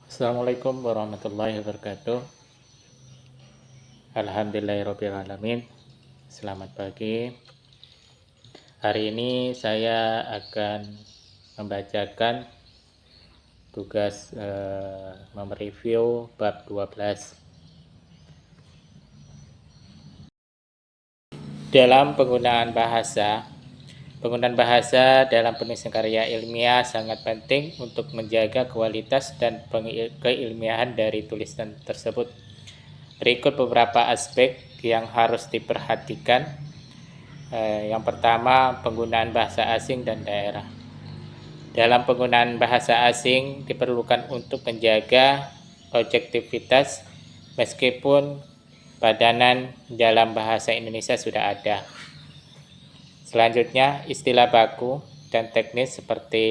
Assalamualaikum warahmatullahi wabarakatuh. Alhamdulillahirrabbilalamin. Selamat pagi. Hari ini saya akan membacakan tugas mereview bab 12 dalam penggunaan bahasa. Penggunaan bahasa dalam penulisan karya ilmiah sangat penting untuk menjaga kualitas dan keilmiahan dari tulisan tersebut. Berikut beberapa aspek yang harus diperhatikan. Yang pertama, penggunaan bahasa asing dan daerah. Dalam penggunaan bahasa asing diperlukan untuk menjaga objektivitas meskipun padanan dalam bahasa Indonesia sudah ada. Selanjutnya, istilah baku dan teknis seperti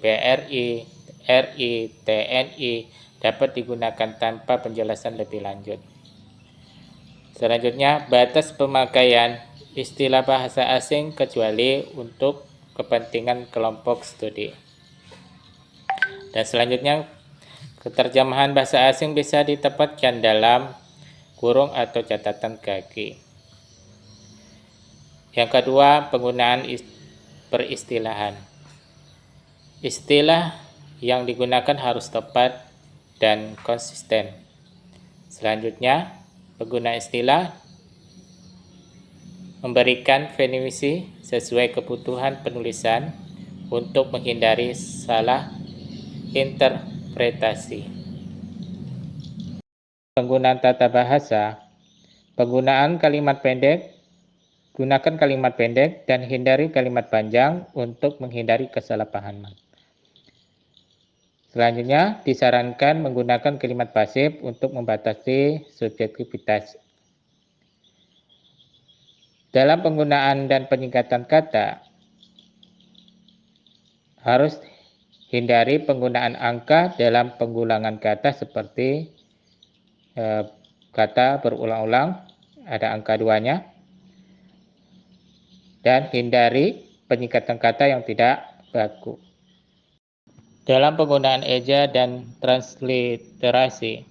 BRI, RI, TNI dapat digunakan tanpa penjelasan lebih lanjut. Selanjutnya, batas pemakaian istilah bahasa asing kecuali untuk kepentingan kelompok studi. Dan selanjutnya, keterjemahan bahasa asing bisa ditempatkan dalam kurung atau catatan kaki. Yang kedua, penggunaan peristilahan. Istilah yang digunakan harus tepat dan konsisten. Selanjutnya, pengguna istilah memberikan definisi sesuai kebutuhan penulisan untuk menghindari salah interpretasi. Penggunaan tata bahasa. Penggunaan kalimat pendek. Gunakan kalimat pendek dan hindari kalimat panjang untuk menghindari kesalahpahaman. Selanjutnya, disarankan menggunakan kalimat pasif untuk membatasi subjektivitas. Dalam penggunaan dan penyingkatan kata, harus hindari penggunaan angka dalam pengulangan kata seperti kata berulang-ulang, ada angka 2-nya, dan hindari penyingkatan kata yang tidak baku. Dalam penggunaan eja dan transliterasi,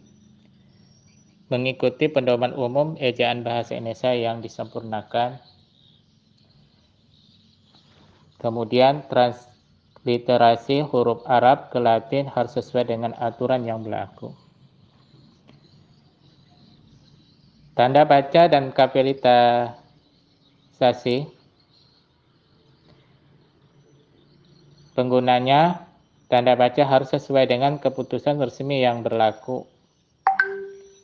mengikuti pedoman umum ejaan bahasa Indonesia yang disempurnakan. Kemudian transliterasi huruf Arab ke Latin harus sesuai dengan aturan yang berlaku. Tanda baca dan kapitalisasi, penggunanya tanda baca harus sesuai dengan keputusan resmi yang berlaku.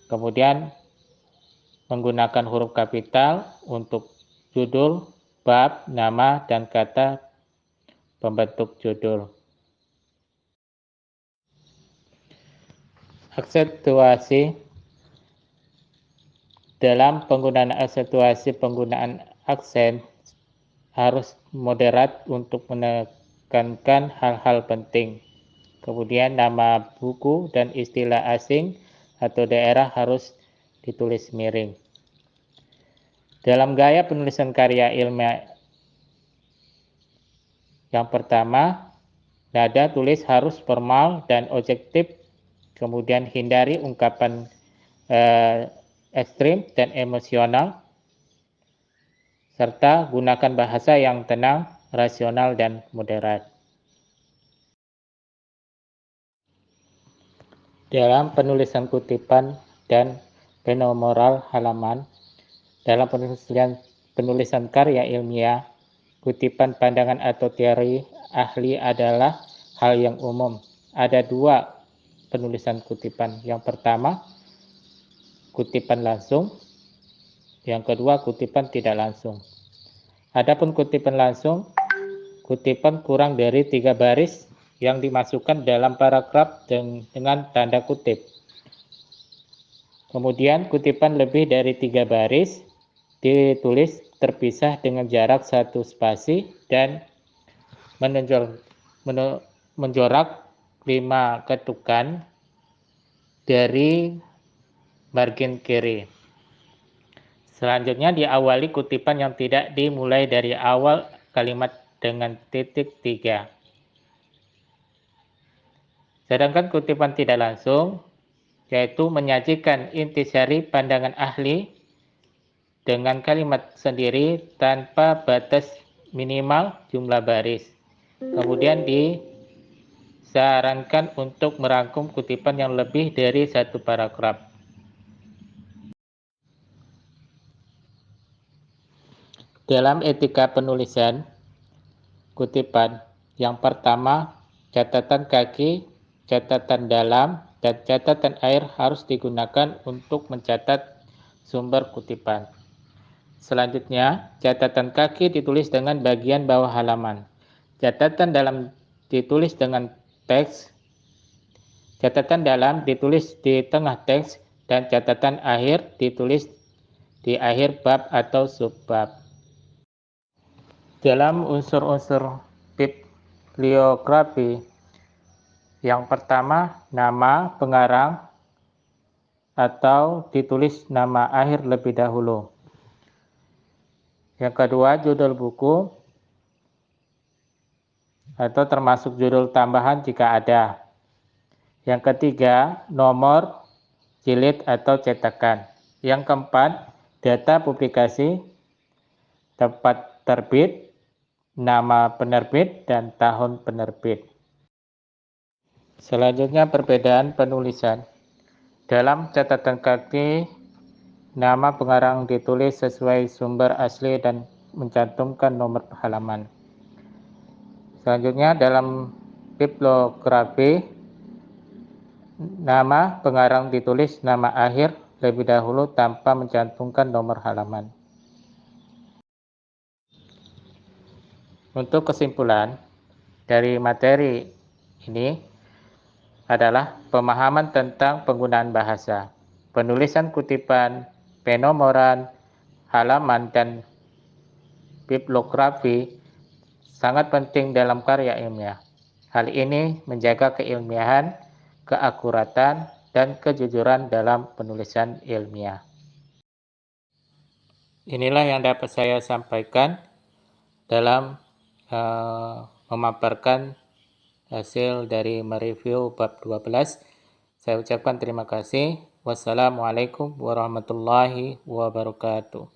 Kemudian menggunakan huruf kapital untuk judul, bab, nama, dan kata pembentuk judul. Aksentuasi. Dalam penggunaan aksentuasi, penggunaan aksen harus moderat untuk menekankan hal-hal penting. Kemudian nama buku dan istilah asing atau daerah harus ditulis miring. Dalam gaya penulisan karya ilmiah, yang pertama, nada tulis harus formal dan objektif. Kemudian hindari ungkapan ekstrim dan emosional, serta gunakan bahasa yang tenang, rasional, dan moderat. Dalam penulisan kutipan dan penomoral halaman, dalam penulisan karya ilmiah, kutipan, pandangan, atau teori ahli adalah hal yang umum. Ada dua penulisan kutipan. Yang pertama, kutipan langsung. Yang kedua, kutipan tidak langsung. Adapun kutipan langsung, kutipan kurang dari 3 baris yang dimasukkan dalam paragraf dengan tanda kutip. Kemudian kutipan lebih dari 3 baris ditulis terpisah dengan jarak 1 spasi dan menjorak 5 ketukan dari margin kiri. Selanjutnya diawali kutipan yang tidak dimulai dari awal kalimat dengan titik 3. Sedangkan kutipan tidak langsung yaitu menyajikan intisari pandangan ahli dengan kalimat sendiri tanpa batas minimal jumlah baris. Kemudian disarankan untuk merangkum kutipan yang lebih dari satu paragraf. Dalam etika penulisan kutipan, yang pertama, catatan kaki, catatan dalam, dan catatan akhir harus digunakan untuk mencatat sumber kutipan. Selanjutnya, catatan kaki ditulis dengan bagian bawah halaman. Catatan dalam ditulis dengan teks, catatan dalam ditulis di tengah teks, dan catatan akhir ditulis di akhir bab atau subbab. Dalam unsur-unsur bibliografi, yang pertama, nama pengarang atau ditulis nama akhir lebih dahulu. Yang kedua, judul buku atau termasuk judul tambahan jika ada. Yang ketiga, nomor, jilid atau cetakan. Yang keempat, data publikasi, tempat terbit, nama penerbit, dan tahun penerbit. Selanjutnya, perbedaan penulisan. Dalam catatan kaki, nama pengarang ditulis sesuai sumber asli dan mencantumkan nomor halaman. Selanjutnya, dalam bibliografi, nama pengarang ditulis nama akhir lebih dahulu tanpa mencantumkan nomor halaman. Untuk kesimpulan dari materi ini adalah pemahaman tentang penggunaan bahasa, penulisan kutipan, penomoran, halaman, dan bibliografi sangat penting dalam karya ilmiah. Hal ini menjaga keilmiahan, keakuratan, dan kejujuran dalam penulisan ilmiah. Inilah yang dapat saya sampaikan dalam memaparkan hasil dari mereview bab 12. Saya ucapkan terima kasih. Wassalamualaikum warahmatullahi wabarakatuh.